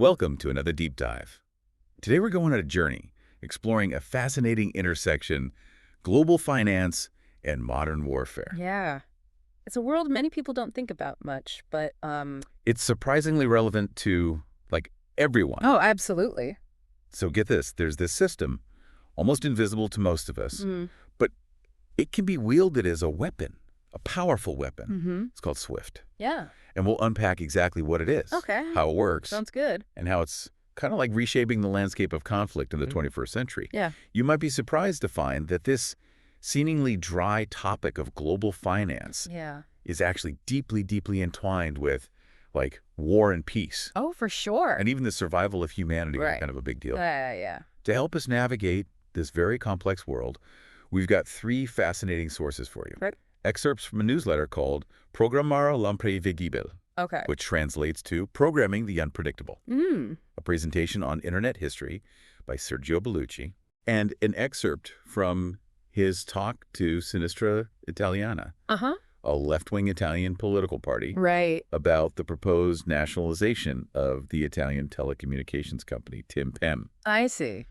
Welcome to another deep dive. Today we're going on a journey, exploring a fascinating intersection, global finance and modern warfare. Yeah. It's a world many people don't think about much, but It's surprisingly relevant to, everyone. oh, absolutely. So get this, there's this system, almost invisible to most of us, Mm. but it can be wielded as a weapon, a powerful weapon. Mm-hmm. It's called SWIFT. Yeah. And we'll unpack exactly what it is, Okay. how it works, Sounds good. and how it's kind of like reshaping the landscape of conflict in the 21st century. Yeah. You might be surprised to find that this seemingly dry topic of global finance Yeah. is actually deeply, deeply entwined with, war and peace. Oh, for sure. And even the survival of humanity is Right. kind of a big deal. Yeah. To help us navigate this very complex world, we've got three fascinating sources for you. Right. Excerpts from a newsletter called Programmar l'Imprévisible, Okay. which translates to Programming the Unpredictable, a presentation on internet history by Sergio Bellucci, and an excerpt from his talk to Sinistra Italiana, Uh-huh. a left-wing Italian political party, Right. about the proposed nationalization of the Italian telecommunications company, TIM-PEM. I see.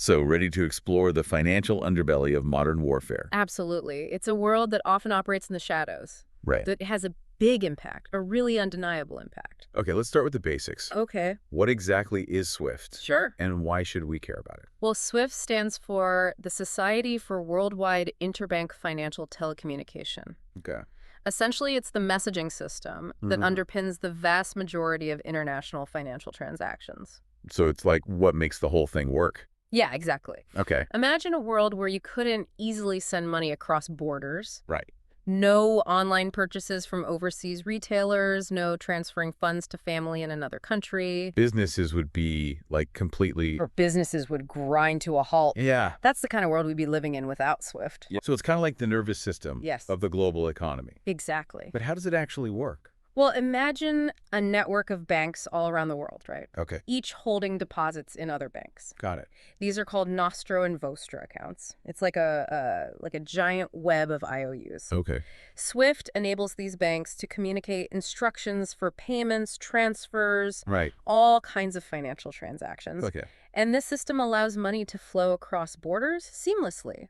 So, ready to explore the financial underbelly of modern warfare. Absolutely. It's a world that often operates in the shadows, Right. that has a big impact, a really undeniable impact. Okay, let's start with the basics. Okay. What exactly is SWIFT? Sure. And why should we care about it? Well, SWIFT stands for the Society for Worldwide Interbank Financial Telecommunication. Okay. Essentially, it's the messaging system that underpins the vast majority of international financial transactions. So it's like what makes the whole thing work. Yeah, exactly. Okay. Imagine a world where you couldn't easily send money across borders. Right. No online purchases from overseas retailers, no transferring funds to family in another country. Businesses would be completely. Or businesses would grind to a halt. Yeah. That's the kind of world we'd be living in without SWIFT. So it's kind of like the nervous system Yes. of the global economy. Exactly. But how does it actually work? Well, imagine a network of banks all around the world, right? Okay. Each holding deposits in other banks. Got it. These are called Nostro and Vostro accounts. It's like a giant web of IOUs. Okay. SWIFT enables these banks to communicate instructions for payments, transfers, Right. all kinds of financial transactions. Okay. And this system allows money to flow across borders seamlessly,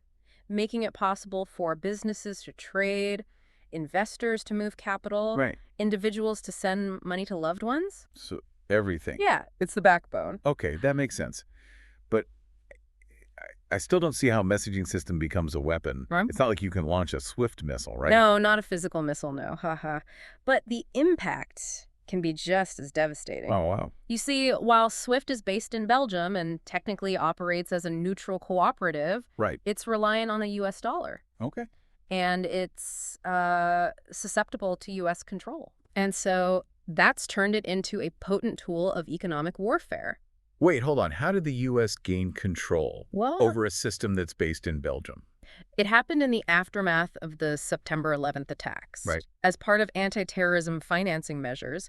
making it possible for businesses to trade, investors to move capital, Right. individuals to send money to loved ones. So everything. Yeah, it's the backbone. Okay, that makes sense. But I still don't see how a messaging system becomes a weapon. Right. It's not like you can launch a SWIFT missile, right? No, not a physical missile, no. Haha. But the impact can be just as devastating. Oh, wow. You see, while SWIFT is based in Belgium and technically operates as a neutral cooperative, Right. it's reliant on the U.S. dollar. Okay. And it's susceptible to U.S. control. And so that's turned it into a potent tool of economic warfare. Wait, hold on. How did the U.S. gain control Well, over a system that's based in Belgium? it happened in the aftermath of the September 11th attacks. Right. As part of anti-terrorism financing measures,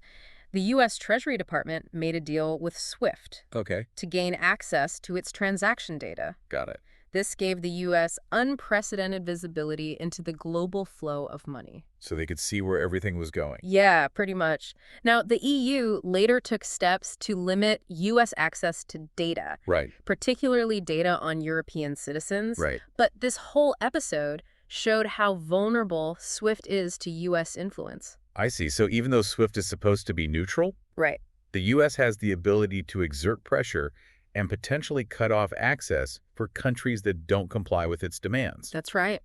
the U.S. Treasury Department made a deal with SWIFT Okay. to gain access to its transaction data. Got it. This gave the U.S. unprecedented visibility into the global flow of money. So they could see where everything was going. Yeah, pretty much. Now, the EU later took steps to limit U.S. access to data, Right. particularly data on European citizens. Right. But this whole episode showed how vulnerable SWIFT is to U.S. influence. I see. So even though SWIFT is supposed to be neutral, Right. the U.S. has the ability to exert pressure and potentially cut off access for countries that don't comply with its demands. That's right.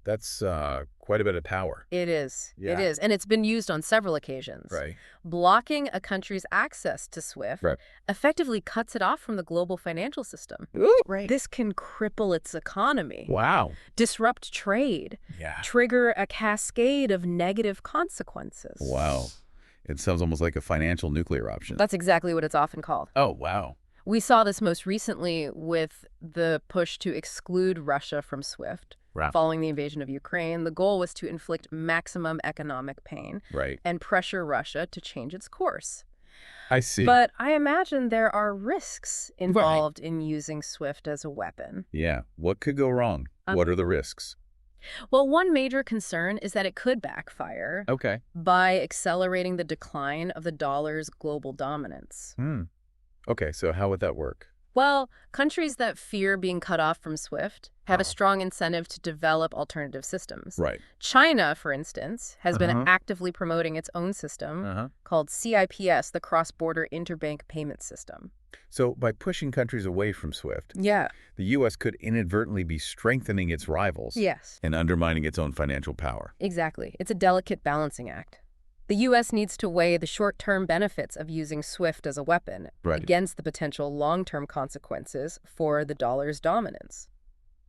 That's quite a bit of power. It is. Yeah. It is. And it's been used on several occasions. Right. Blocking a country's access to SWIFT Right. effectively cuts it off from the global financial system. Right. This can cripple its economy, Wow. disrupt trade, Yeah. trigger a cascade of negative consequences. Wow. It sounds almost like a financial nuclear option. That's exactly what it's often called. Oh, wow. We saw this most recently with the push to exclude Russia from SWIFT. Wow. Following the invasion of Ukraine, the goal was to inflict maximum economic pain Right. and pressure Russia to change its course. I see. But I imagine there are risks involved in using SWIFT as a weapon. Yeah. What could go wrong? What are the risks? Well, one major concern is that it could backfire Okay. by accelerating the decline of the dollar's global dominance. Okay, so how would that work? Well, countries that fear being cut off from SWIFT have a Oh. strong incentive to develop alternative systems. Right. China, for instance, has been Uh-huh. actively promoting its own system Uh-huh. called CIPS, the Cross-Border Interbank Payment System. So by pushing countries away from SWIFT, Yeah. the U.S. could inadvertently be strengthening its rivals Yes. and undermining its own financial power. Exactly. It's a delicate balancing act. The U.S. needs to weigh the short-term benefits of using SWIFT as a weapon Right. against the potential long-term consequences for the dollar's dominance.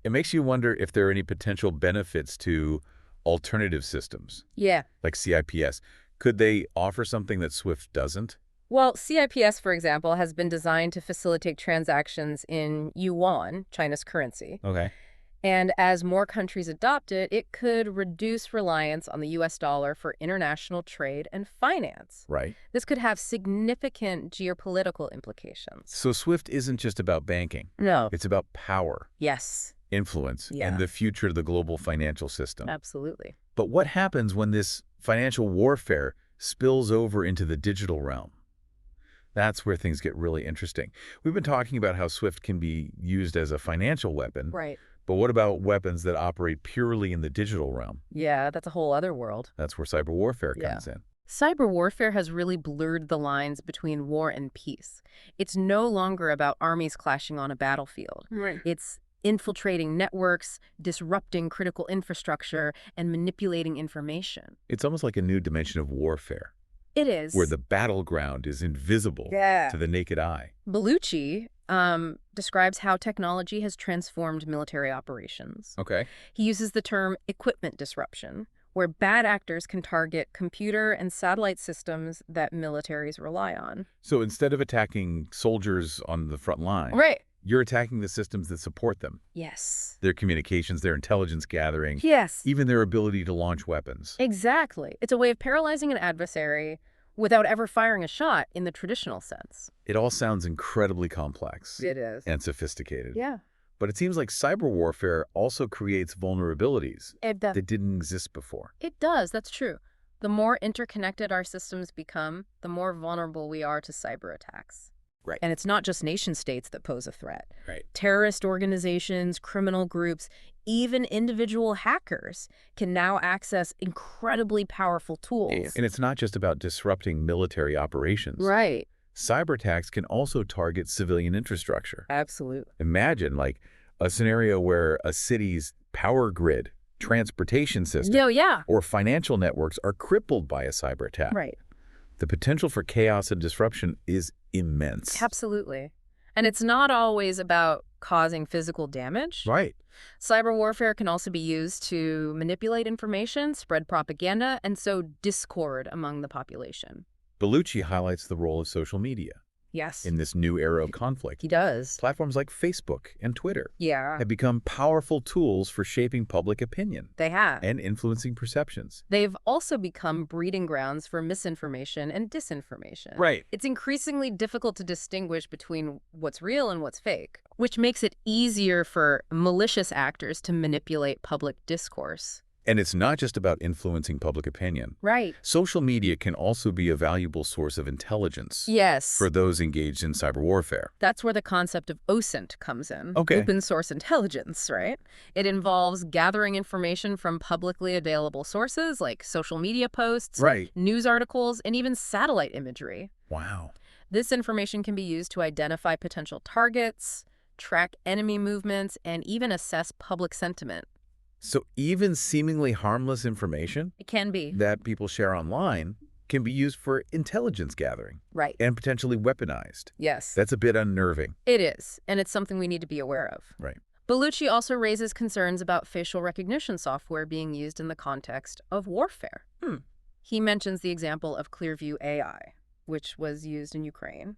It makes you wonder if there are any potential benefits to alternative systems, Yeah. like CIPS. Could they offer something that SWIFT doesn't? Well, CIPS, for example, has been designed to facilitate transactions in yuan, China's currency. Okay. And as more countries adopt it, it could reduce reliance on the U.S. dollar for international trade and finance. Right. This could have significant geopolitical implications. So SWIFT isn't just about banking. No. It's about power, Yes. influence, Yeah. and the future of the global financial system. Absolutely. But what happens when this financial warfare spills over into the digital realm? That's where things get really interesting. We've been talking about how SWIFT can be used as a financial weapon, Right. but what about weapons that operate purely in the digital realm? Yeah, that's a whole other world. That's where cyber warfare Yeah. comes in. Cyber warfare has really blurred the lines between war and peace. It's no longer about armies clashing on a battlefield. Right. It's infiltrating networks, disrupting critical infrastructure, and manipulating information. It's almost like a new dimension of warfare, It is. where the battleground is invisible Yeah. to the naked eye. Bellucci describes how technology has transformed military operations. Okay. He uses the term equipment disruption, where bad actors can target computer and satellite systems that militaries rely on. So instead of attacking soldiers on the front line, Right. you're attacking the systems that support them, Yes. their communications, their intelligence gathering, Yes. even their ability to launch weapons. Exactly. It's a way of paralyzing an adversary without ever firing a shot in the traditional sense. It all sounds incredibly complex It is. and sophisticated. Yeah. But it seems like cyber warfare also creates vulnerabilities It does. that didn't exist before. It does. That's true. The more interconnected our systems become, the more vulnerable we are to cyber attacks. Right. And it's not just nation states that pose a threat. Right. Terrorist organizations, criminal groups, even individual hackers can now access incredibly powerful tools. And it's not just about disrupting military operations. Right. Cyber attacks can also target civilian infrastructure. Absolutely. Imagine like a scenario where a city's power grid, transportation system, No, yeah. or financial networks are crippled by a cyber attack. Right. The potential for chaos and disruption is immense. Absolutely. And it's not always about causing physical damage. Right. Cyber warfare can also be used to manipulate information, spread propaganda, and sow discord among the population. Bellucci highlights the role of social media Yes. in this new era of conflict. He does. Platforms like Facebook and Twitter Yeah. have become powerful tools for shaping public opinion They have. and influencing perceptions. They've also become breeding grounds for misinformation and disinformation. Right. It's increasingly difficult to distinguish between what's real and what's fake, which makes it easier for malicious actors to manipulate public discourse. And it's not just about influencing public opinion. Right. Social media can also be a valuable source of intelligence Yes. for those engaged in cyber warfare. That's where the concept of OSINT comes in. Okay. Open source intelligence, right? It involves gathering information from publicly available sources like social media posts, Right. news articles, and even satellite imagery. Wow. This information can be used to identify potential targets, track enemy movements, and even assess public sentiment. So even seemingly harmless information It can be. that people share online can be used for intelligence gathering Right. and potentially weaponized. Yes. That's a bit unnerving. It is, and it's something we need to be aware of. Right. Bellucci also raises concerns about facial recognition software being used in the context of warfare. He mentions the example of Clearview AI, which was used in Ukraine.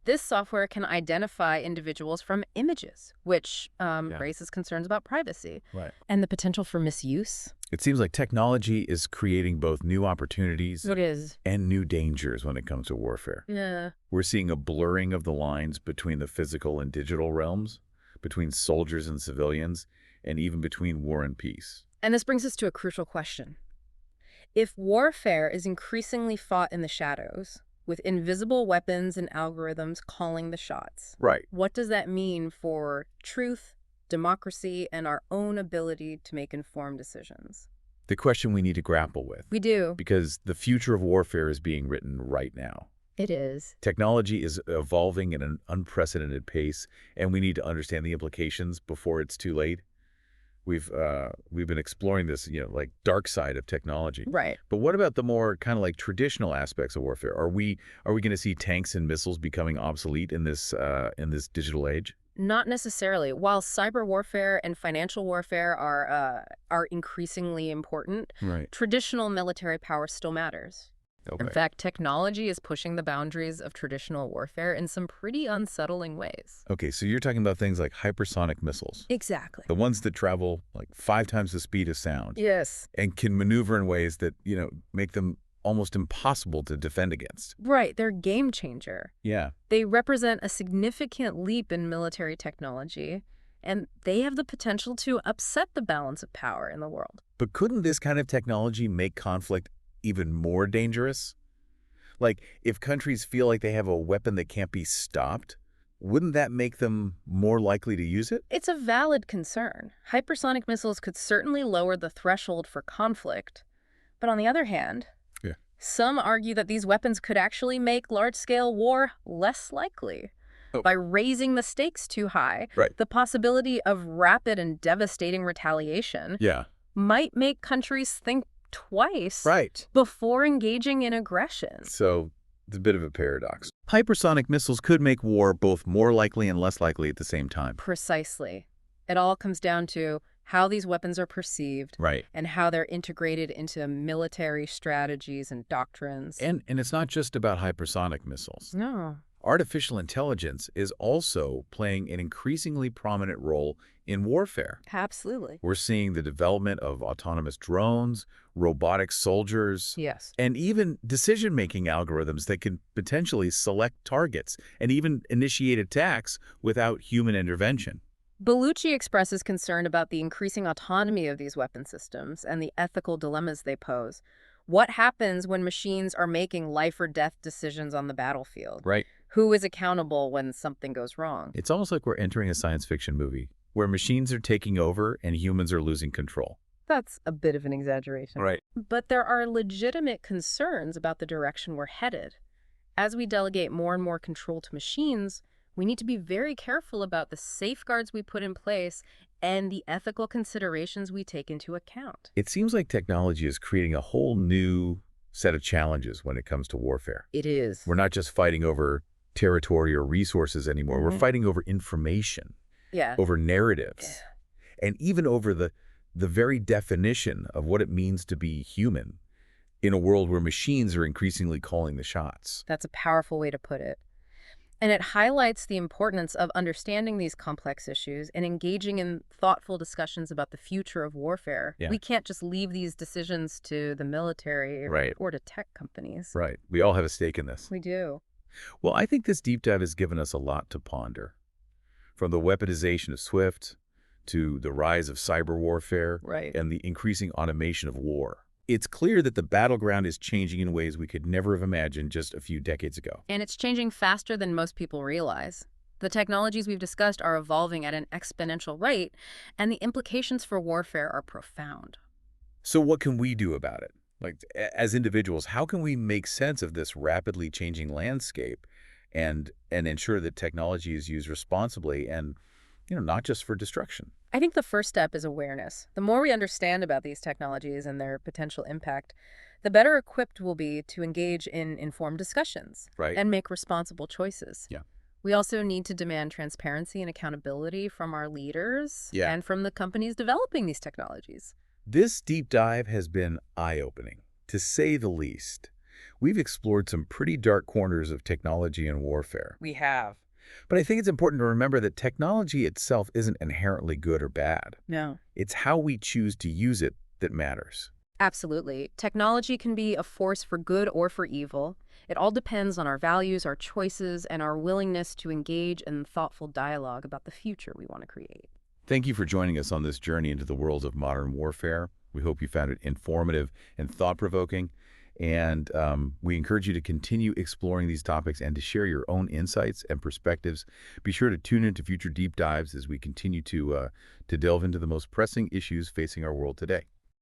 This software can identify individuals from images, which raises concerns about privacy Right. and the potential for misuse. It seems like technology is creating both new opportunities It is. and new dangers when it comes to warfare. Yeah. We're seeing a blurring of the lines between the physical and digital realms, between soldiers and civilians, and even between war and peace. And this brings us to a crucial question. If warfare is increasingly fought in the shadows, with invisible weapons and algorithms calling the shots. Right. What does that mean for truth, democracy, and our own ability to make informed decisions? The question we need to grapple with. We do. Because the future of warfare is being written right now. It is. Technology is evolving at an unprecedented pace, and we need to understand the implications before it's too late. We've been exploring this, like dark side of technology. Right. But what about the more kind of like traditional aspects of warfare? Are we going to see tanks and missiles becoming obsolete in this digital age? Not necessarily. While cyber warfare and financial warfare are increasingly important, Right. traditional military power still matters. Okay. In fact, technology is pushing the boundaries of traditional warfare in some pretty unsettling ways. Okay, so you're talking about things like hypersonic missiles. Exactly. The ones that travel like 5 times the speed of sound. Yes. And can maneuver in ways that, make them almost impossible to defend against. Right. They're a game changer. Yeah. They represent a significant leap in military technology, and they have the potential to upset the balance of power in the world. But couldn't this kind of technology make conflict even more dangerous? Like, if countries feel like they have a weapon that can't be stopped, wouldn't that make them more likely to use it? It's a valid concern. Hypersonic missiles could certainly lower the threshold for conflict. But on the other hand, Yeah. some argue that these weapons could actually make large-scale war less likely. Oh. By raising the stakes too high, Right. the possibility of rapid and devastating retaliation Yeah. might make countries think twice Right. before engaging in aggression. So it's a bit of a paradox. Hypersonic missiles could make war both more likely and less likely at the same time. Precisely. It all comes down to how these weapons are perceived Right. and how they're integrated into military strategies and doctrines. And it's not just about hypersonic missiles. No. Artificial intelligence is also playing an increasingly prominent role in warfare. Absolutely. We're seeing the development of autonomous drones, robotic soldiers, Yes. and even decision-making algorithms that can potentially select targets and even initiate attacks without human intervention. Bellucci expresses concern about the increasing autonomy of these weapon systems and the ethical dilemmas they pose. What happens when machines are making life or death decisions on the battlefield? Right. Who is accountable when something goes wrong? It's almost like we're entering a science fiction movie where machines are taking over and humans are losing control. That's a bit of an exaggeration. Right. But there are legitimate concerns about the direction we're headed. As we delegate more and more control to machines, we need to be very careful about the safeguards we put in place and the ethical considerations we take into account. It seems like technology is creating a whole new set of challenges when it comes to warfare. It is. We're not just fighting over territory or resources anymore. We're fighting over information, over narratives, and even over the very definition of what it means to be human in a world where machines are increasingly calling the shots. That's a powerful way to put it. And it highlights the importance of understanding these complex issues and engaging in thoughtful discussions about the future of warfare. Yeah. We can't just leave these decisions to the military or to tech companies. Right. We all have a stake in this. We do. Well, I think this deep dive has given us a lot to ponder. From the weaponization of SWIFT to the rise of cyber warfare and the increasing automation of war. It's clear that the battleground is changing in ways we could never have imagined just a few decades ago. And it's changing faster than most people realize. The technologies we've discussed are evolving at an exponential rate, and the implications for warfare are profound. So what can we do about it? Like, as individuals, how can we make sense of this rapidly changing landscape and ensure that technology is used responsibly and, not just for destruction? I think the first step is awareness. The more we understand about these technologies and their potential impact, the better equipped we'll be to engage in informed discussions and make responsible choices. Yeah. We also need to demand transparency and accountability from our leaders and from the companies developing these technologies. This deep dive has been eye-opening, to say the least. We've explored some pretty dark corners of technology and warfare. We have. But I think it's important to remember that technology itself isn't inherently good or bad. No. It's how we choose to use it that matters. Absolutely. Technology can be a force for good or for evil. It all depends on our values, our choices, and our willingness to engage in thoughtful dialogue about the future we want to create. Thank you for joining us on this journey into the world of modern warfare. We hope you found it informative and thought-provoking. And we encourage you to continue exploring these topics and to share your own insights and perspectives. Be sure to tune into future deep dives as we continue to delve into the most pressing issues facing our world today.